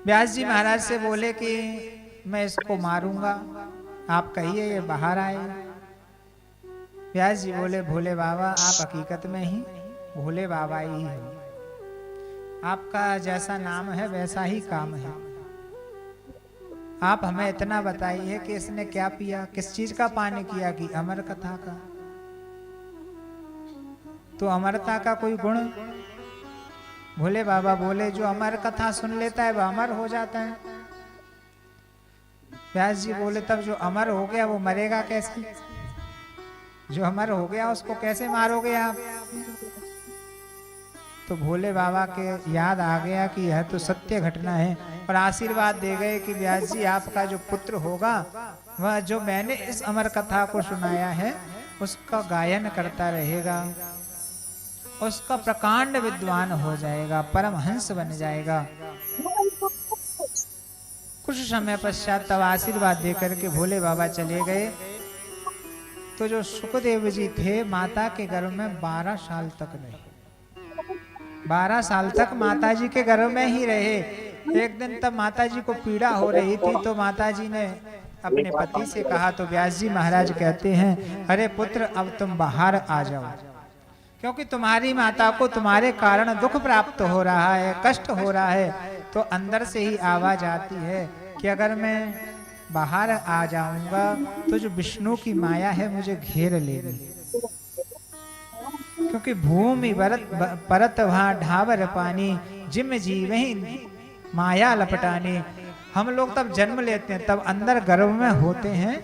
व्यास जी महाराज से बोले कि मैं इसको मारूंगा, आप कहिए ये बाहर आए। व्यास जी बोले भोले बाबा आप हकीकत में ही भोले बाबा ही हैं, आपका जैसा नाम है वैसा ही काम है। आप हमें इतना बताइए कि इसने क्या पिया, किस चीज का पान किया कि अमर कथा का। तो अमरता का कोई गुण? भोले बाबा बोले जो अमर कथा सुन लेता है वह अमर हो जाता है। व्यास जी बोले तब जो अमर हो गया वो मरेगा कैसे? जो अमर हो गया उसको कैसे मारोगे आप? तो भोले बाबा के याद आ गया कि यह तो सत्य घटना है और आशीर्वाद दे गए कि व्यास जी आपका जो पुत्र होगा वह जो मैंने इस अमर कथा को सुनाया है उसका गायन करता रहेगा, उसका प्रकांड विद्वान हो जाएगा, परमहंस बन जाएगा। कुछ समय पश्चात तब आशीर्वाद देकर के भोले बाबा चले गए। तो जो सुखदेव जी थे माता के गर्भ में 12 साल तक रहे। 12 साल तक माता जी के गर्भ में ही रहे। एक दिन तब माता जी को पीड़ा हो रही थी तो माता जी ने अपने पति से कहा तो व्यास जी महाराज कहते हैं अरे पुत्र अब तुम बाहर आ जाओ, क्योंकि तुम्हारी माता को तुम्हारे कारण दुख प्राप्त हो रहा है, कष्ट हो रहा है। तो अंदर से ही आवाज आती है कि अगर मैं बाहर आ जाऊंगा तो जो विष्णु की माया है मुझे घेर लेगी, क्योंकि भूमि परत वहां ढावर पानी जिम जीव ही माया लपटानी। हम लोग तब जन्म लेते हैं, तब अंदर गर्भ में होते हैं,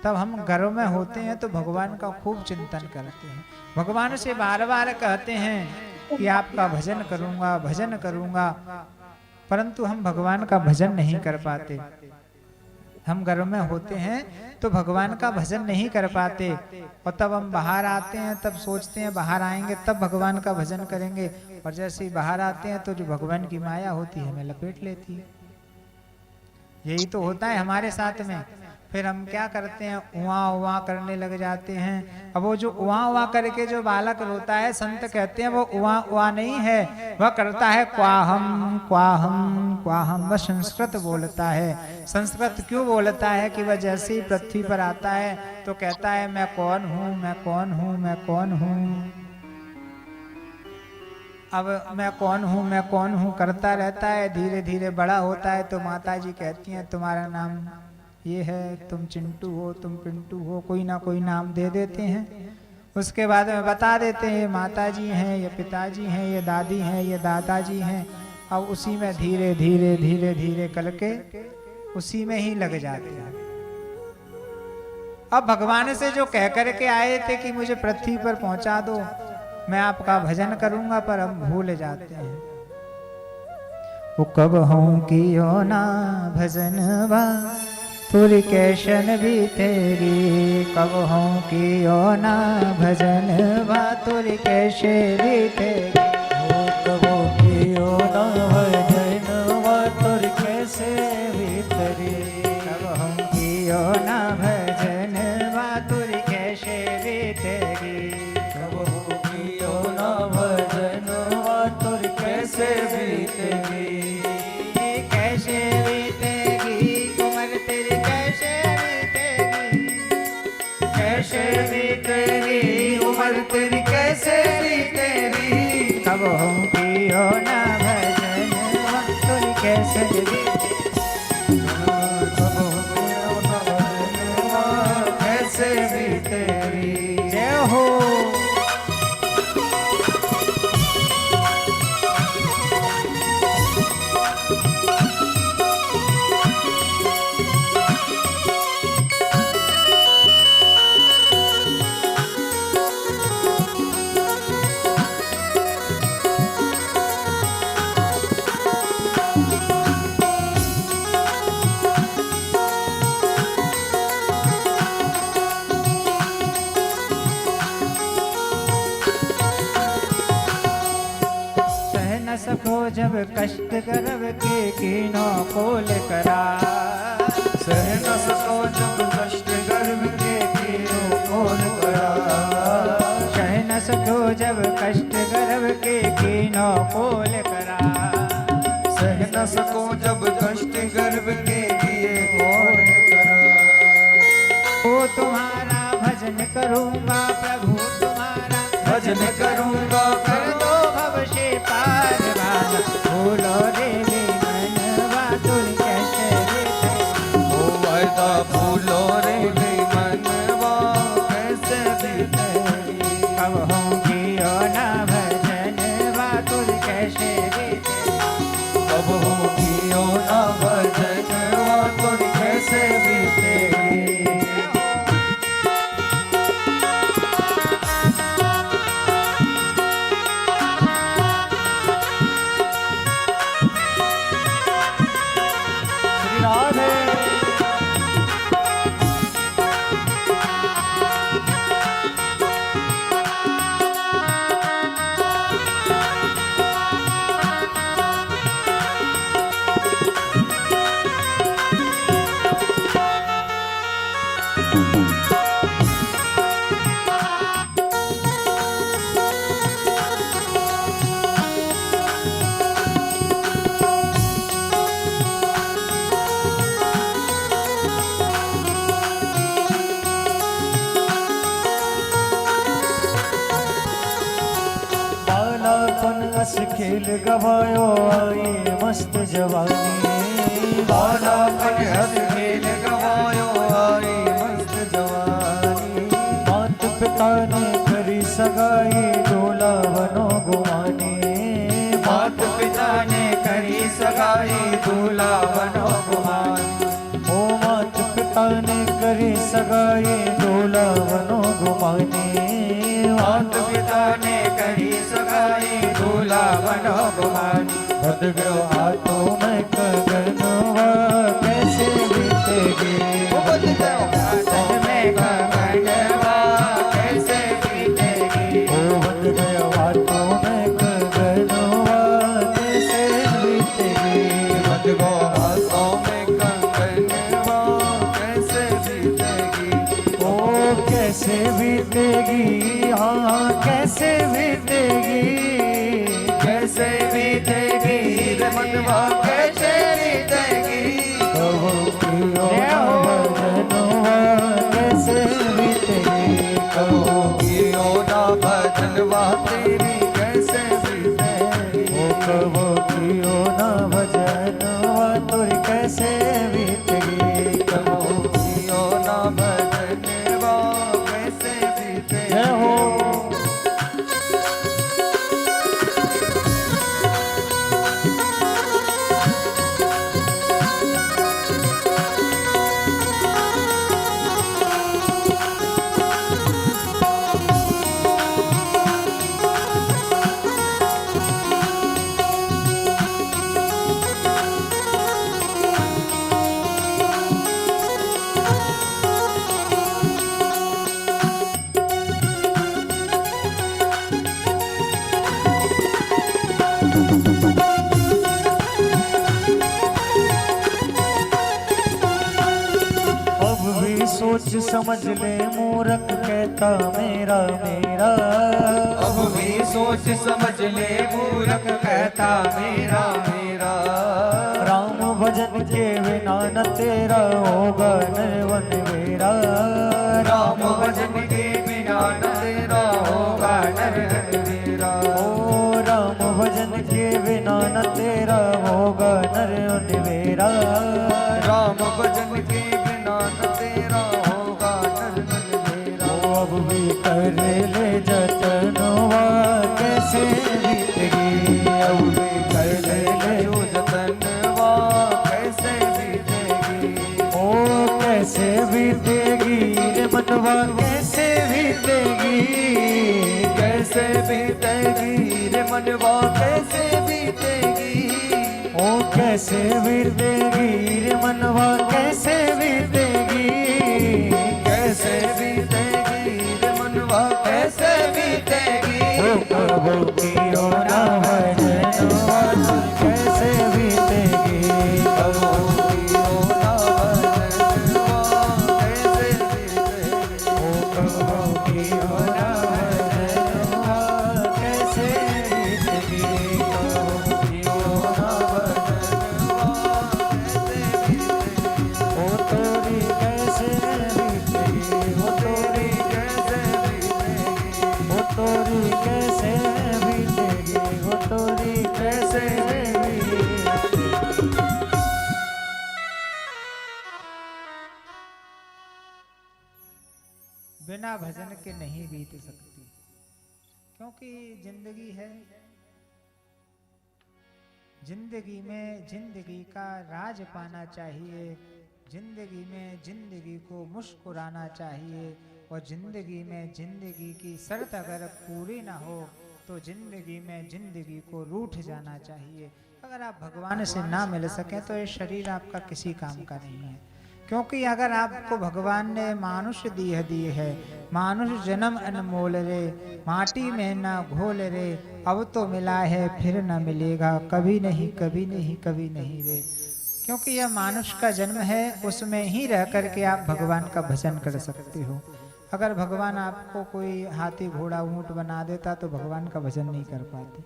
तब हम गर्भ में होते हैं तो भगवान का खूब चिंतन करते हैं, भगवान से बार बार कहते हैं कि आपका भजन करूंगा भजन करूंगा, परंतु हम भगवान का भजन नहीं कर पाते। हम गर्भ में होते हैं तो भगवान का भजन नहीं कर पाते और तब हम बाहर आते हैं तब सोचते हैं बाहर आएंगे तब भगवान का भजन करेंगे, और जैसे ही बाहर आते हैं तो जो भगवान की माया होती है हमें लपेट लेती है। यही तो होता है हमारे साथ में। फिर हम क्या करते हैं, उआ उआ करने लग जाते हैं। अब वो जो उआ उआ करके जो बालक रोता है संत कहते हैं वो उआ उआ नहीं है, वह करता है क्वाहम क्वाहम क्वाहम। वह संस्कृत बोलता है। संस्कृत क्यों बोलता है कि वह जैसे ही पृथ्वी पर आता है तो कहता है मैं कौन हूँ मैं कौन हूँ मैं कौन हूँ। अब मैं कौन हूँ करता रहता है, धीरे धीरे बड़ा होता है तो माता जी कहती हैं तुम्हारा नाम ये है, तुम चिंटू हो तुम पिंटू हो, कोई ना कोई नाम दे देते हैं। उसके बाद में बता देते हैं ये माता जी हैं, ये पिताजी हैं, ये दादी हैं, ये दादाजी हैं। अब उसी में धीरे धीरे धीरे धीरे करके उसी में ही लग जाते हैं। अब भगवान से जो कह करके आए थे कि मुझे पृथ्वी पर पहुंचा दो, मैं आपका भजन करूंगा, पर हम भूल जाते हैं। वो कब हूं कि हो ना भजनवा तुरी कैशन भी तेरी, कब हूं कि हो ना भजनवा तुरी कैसे भी तेरी। कब हूं कि हो ना भजनवा तुरी कैसे भी तेरी, कब हूं कि हो ना भजनवा तुरी कैसे भी तेरी। कब हूं कि हो ना भजनवा तुरी कैसे भी तेरी। कैसे बीतेगी उम्र तेरी कैसे बीतेगी, कैसे बीतेगी उम्र तेरी कैसे बीतेगी। कब हूँ कि हो ना भजन तुरी कैसे बीतेगी, कब हूं कि हो ना भजनवा कैसे भी तेरी। जय हो। सको जब कष्ट गर्भ के कीनों कोल करा, सह न सको जब कष्ट गर्भ के कीनों कोल करा। सह न सको जब कष्ट गर्भ के कीनों कोल करा। सह न सको जब कष्ट गर्भ के लिए कौन करा। ओ तुम्हारा भजन करूंगा प्रभु तुम्हारा भजन करूंगा कर दो भव से पार वाला बोलो रे वे मनवा तुम कैसे बीते। ओ वायदा भूलो रे वे मनवा कैसे बीतेगी। कब होंगी ओ ना भजन वा तुम कैसे बीते। कब होगी ओ ना भजन तो कैसे बीतेगी। श्री राधे। बालापन अस खेल गवायो आई मस्त जवानी। बालापन हंस खेल गवायो आई मस्त जवानी। मात पिता ने करी सगाई डोला बनो गुमानी। मात पिता ने करी सगाई दूल्हा बनो गुमान। ओ मात पिता ने करी सगाई डोला बनो गुमानी। मात पिता ने करी सगाई दूल्हा बनो गुमान। बद गयो हाथों में कगनवा कैसे बीतेगी। बद गयो हाथों में कगनवा कैसे बीतेगी। ओ बद गयो हाथों में कगनवा कैसे बीतेगी। बद गो हाथों में कंगनवा कैसे बीतेगी। ओ कैसे बीतेगी हाँ कैसे बीतेगी। कैसे बीतेगी रे मनवा कैसे बीतेगी। कहो कियो ना भजनवा कैसे बीतेगी। कहो कियो ना भजनवा तेरी कैसे बीतेगी। ओ कहो कियो ना भजनवा तोरी कैसे बीतेगी। कहो कियो ना भजनवा कैसे बीतेगी। जय हो। अब भी सोच समझ ले मूर्ख कहता मेरा मेरा। अब भी सोच समझ ले मूर्ख कहता मेरा मेरा। राम भजन के बिना न तेरा होगा निर्वन मेरा। राम भजन के बिना न तेरा होगा नरक मेरा। ओ राम भजन के बिना न तेरा होगा निर्वन मेरा। राम भजन के बिना न तेरा होगा नरक मेरा। ओ अब भी कर ले जतनवा कैसे बीतेगी। अब भी कर ले जो जतनवा कैसे बीतेगी। ओ कैसे बीतेगी रे मनवा कैसे बीतेगी। कैसे बीतेगी रे मनवा कैसे बीतेगी। ओ कैसे बीतेगी रे मनवा कैसे बीतेगी। कैसे बीतेगी रे मनवा कैसे बीतेगी। ओ कबो कियो ना भजनवा कैसे बीतेगी। कहो कियो ना भजनवा कैसे बीतेगी। ओ कबो कियो ना भजनवा कैसे बीतेगी। कहो कियो ना भजनवा बिना भजन के नहीं बीत सकती, क्योंकि जिंदगी है, जिंदगी में जिंदगी का राज पाना चाहिए, जिंदगी में जिंदगी को मुस्कुराना चाहिए, और जिंदगी में जिंदगी की शर्त अगर पूरी ना हो तो जिंदगी में जिंदगी को रूठ जाना चाहिए। अगर आप भगवान से ना मिल सकें तो ये शरीर आपका किसी काम का नहीं है, क्योंकि अगर आपको भगवान ने मानुष दी है, मानुष जन्म अनमोल रे, माटी में ना घोल रे, अब तो मिला है फिर ना मिलेगा, कभी नहीं कभी नहीं कभी नहीं रे। क्योंकि यह मानुष का जन्म है, उसमें ही रह करके आप भगवान का भजन कर सकते हो। अगर भगवान आपको कोई हाथी घोड़ा ऊंट बना देता तो भगवान का भजन नहीं कर पाते।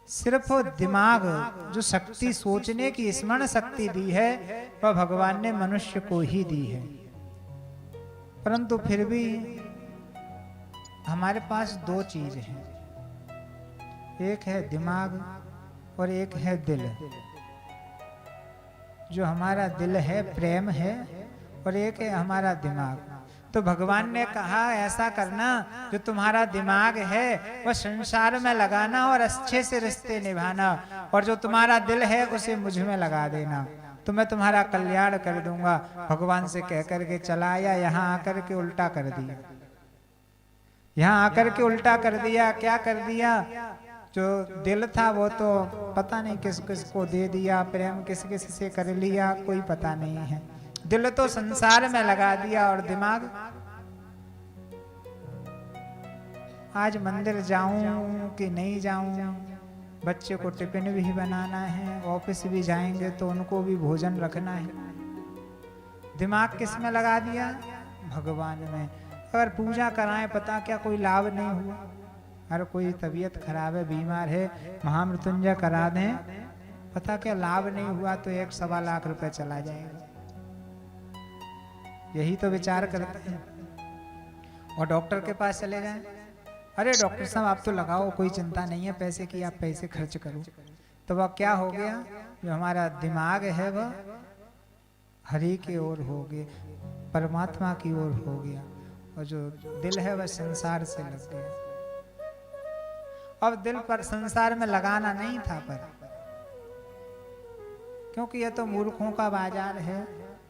सिर्फ दिमाग, जो शक्ति सोचने की स्मरण शक्ति दी है, वह भगवान ने मनुष्य को ही दी है। परंतु फिर भी हमारे पास दो चीज हैं, एक है दिमाग और एक है दिल। जो हमारा दिल है प्रेम है, और एक है हमारा दिमाग। तो भगवान ने कहा ऐसा करना, जो तुम्हारा दिमाग है वह संसार में लगाना और अच्छे से रिश्ते निभाना, और जो तुम्हारा दिल है उसे मुझ में लगा देना, तो मैं तुम्हारा कल्याण कर दूंगा। भगवान से कह करके चला आया, यहाँ आकर के उल्टा कर दिया, यहाँ आकर के उल्टा कर दिया। क्या कर दिया? जो दिल था वो तो पता नहीं किस किस को दे दिया, प्रेम किस किस से कर लिया, कोई पता नहीं है। दिल तो संसार में लगा दिया, और दिमाग आज मंदिर जाऊं कि नहीं जाऊं, बच्चे को टिफिन भी बनाना है, ऑफिस भी जाएंगे तो उनको भी भोजन रखना है। दिमाग किस में लगा दिया? भगवान में। अगर पूजा कराएं, पता क्या कोई लाभ नहीं हुआ। अगर कोई तबीयत खराब है, बीमार है, महामृत्युंजय करा दें, पता क्या लाभ नहीं हुआ तो 1-1.25 लाख रुपए चला जाएगा। यही तो विचार करते हैं। और डॉक्टर के पास चले जाएं, अरे डॉक्टर साहब आप तो लगाओ, कोई चिंता नहीं है पैसे की, आप पैसे खर्च करो। तो वह क्या हो गया? जो हमारा दिमाग है वह हरि की ओर हो गया, परमात्मा की ओर हो गया, और जो दिल है वह संसार से लग गया। अब दिल पर संसार में लगाना नहीं था, पर क्योंकि यह तो मूर्खों का बाजार है।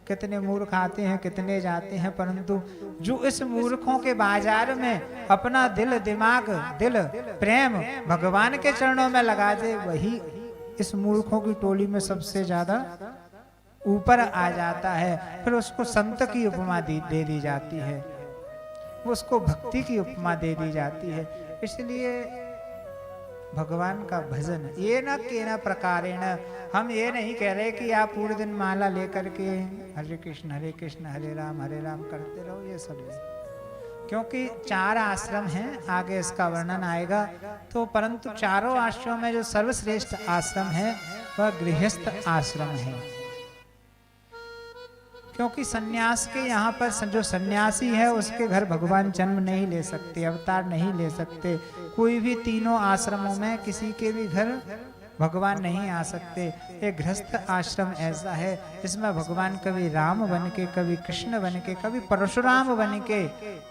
कितने मूर्ख आते हैं, कितने जाते हैं, परंतु जो इस मूर्खों के बाजार में अपना दिल, दिमाग, दिल, प्रेम भगवान के चरणों में लगा दे, वही इस मूर्खों की टोली में सबसे ज्यादा ऊपर आ जाता है। फिर उसको संत की उपमा दे दी जाती है, उसको भक्ति की उपमा दे दी जाती है। इसलिए भगवान का भजन ये न के न प्रकारेण, हम ये नहीं कह रहे कि आप पूरे दिन माला लेकर के हरे कृष्ण हरे राम करते रहो, ये सब नहीं। क्योंकि 4 आश्रम हैं, आगे इसका वर्णन आएगा। तो परंतु चारों आश्रमों में जो सर्वश्रेष्ठ आश्रम है वह गृहस्थ आश्रम है। क्योंकि सन्यास के यहाँ पर जो सन्यासी है उसके घर भगवान जन्म नहीं ले सकते, अवतार नहीं ले सकते। कोई भी तीनों आश्रमों में किसी के भी घर भगवान नहीं आ सकते। एक गृहस्थ आश्रम ऐसा है जिसमें भगवान कभी राम बन के, कभी कृष्ण बन के, कभी परशुराम बन के,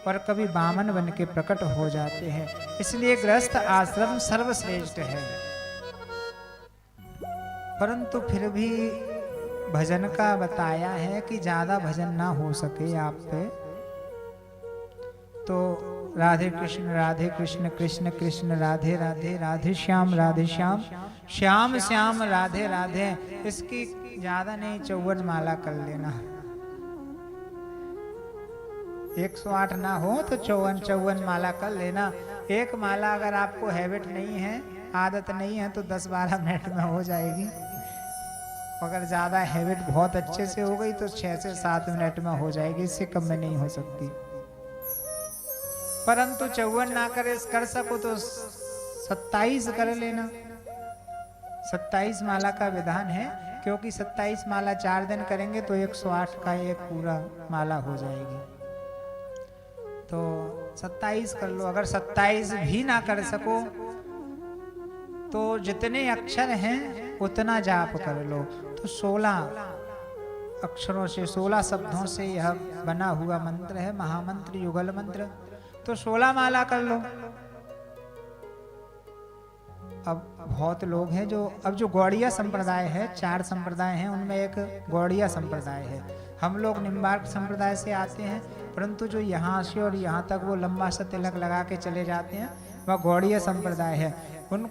और कभी वामन बन के प्रकट हो जाते हैं। इसलिए गृहस्थ आश्रम सर्वश्रेष्ठ है। परंतु फिर भी भजन का बताया है कि ज्यादा भजन ना हो सके आप पे, तो राधे कृष्ण कृष्ण कृष्ण राधे राधे, राधे श्याम श्याम श्याम राधे राधे, इसकी ज्यादा नहीं 54 माला कर लेना। 108 ना हो तो 54 माला कर लेना। एक माला अगर आपको हैबिट नहीं है, आदत नहीं है, तो 10-12 मिनट में हो जाएगी। अगर ज्यादा हैबिट बहुत अच्छे से हो गई तो 6 से 7 मिनट में हो जाएगी, इससे कम में नहीं हो सकती। परंतु 54 ना कर सको तो 27 कर लेना। 27 माला का विधान है, क्योंकि 27 माला 4 दिन करेंगे तो 108 का एक पूरा माला हो जाएगी। तो 27 कर लो। अगर 27 भी ना कर सको तो जितने अक्षर हैं उतना जाप कर लो। तो 16 अक्षरों से 16 शब्दों से यह बना हुआ मंत्र है, महामंत्र युगल मंत्र। तो 16 माला कर लो। अब बहुत लोग हैं जो गौड़िया संप्रदाय है, 4 संप्रदाय हैं, उनमें एक गौड़िया संप्रदाय है। हम लोग निम्बार्क संप्रदाय से आते हैं, परंतु जो यहाँ से और यहाँ तक वो लंबा सा तिलक लगा के चले जाते हैं, वह गौड़िया संप्रदाय है। उन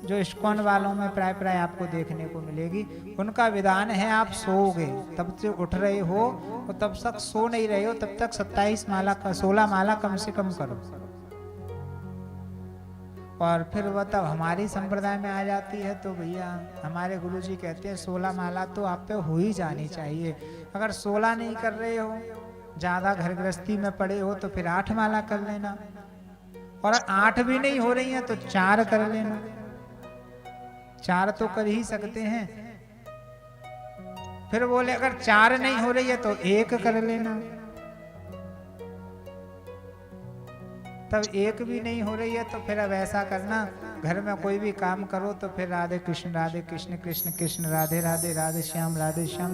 जो इस्कॉन वालों में प्राय आपको देखने को मिलेगी, उनका विधान है आप सोओगे तब से उठ रहे हो और तब तक सो नहीं रहे हो तब तक 16 माला कम से कम करो। और फिर वह तब हमारी संप्रदाय में आ जाती है, तो भैया हमारे गुरुजी कहते हैं 16 माला तो आप पे हो ही जानी चाहिए। अगर 16 नहीं कर रहे हो, ज्यादा घर गृहस्थी में पड़े हो, तो फिर 8 माला कर लेना, और 8 भी नहीं हो रही है तो 4 कर लेना। 4 तो कर ही सकते हैं। फिर बोले अगर 4 नहीं हो रही है तो 1 कर लेना। तब 1 भी नहीं हो रही है तो फिर अब ऐसा करना, घर में कोई भी काम करो तो फिर राधे कृष्ण कृष्ण कृष्ण राधे राधे, राधे श्याम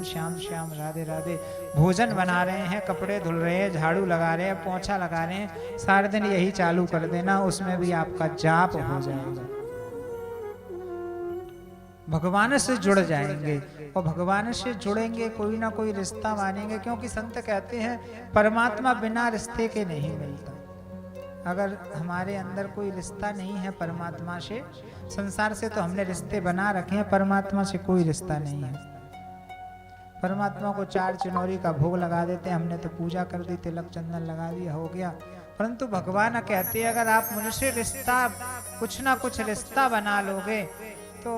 श्याम श्याम राधे राधे। भोजन बना रहे हैं, कपड़े धुल रहे हैं, झाड़ू लगा रहे हैं, पोंछा लगा रहे हैं, सारे दिन यही चालू कर देना, उसमें भी आपका जाप हो जाएगा। भगवान से जुड़ जाएंगे, और भगवान से जुड़ेंगे कोई ना कोई रिश्ता मानेंगे, क्योंकि संत कहते हैं परमात्मा बिना रिश्ते के नहीं मिलता। अगर हमारे अंदर कोई रिश्ता नहीं है परमात्मा से, संसार से तो हमने रिश्ते बना रखे हैं, परमात्मा से कोई रिश्ता नहीं है। परमात्मा को 4 चिनौरी का भोग लगा देते हैं, हमने तो पूजा कर दी, तिलक चंदन लगा दिया, हो गया। परंतु भगवान कहते हैं अगर आप मुझसे रिश्ता कुछ ना कुछ रिश्ता बना लोगे तो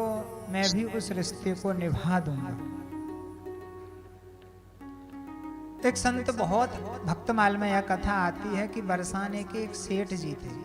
मैं भी उस रिश्ते को निभा दूंगा। एक संत बहुत भक्तमाल में यह कथा आती है कि बरसाने के एक सेठ जी थे।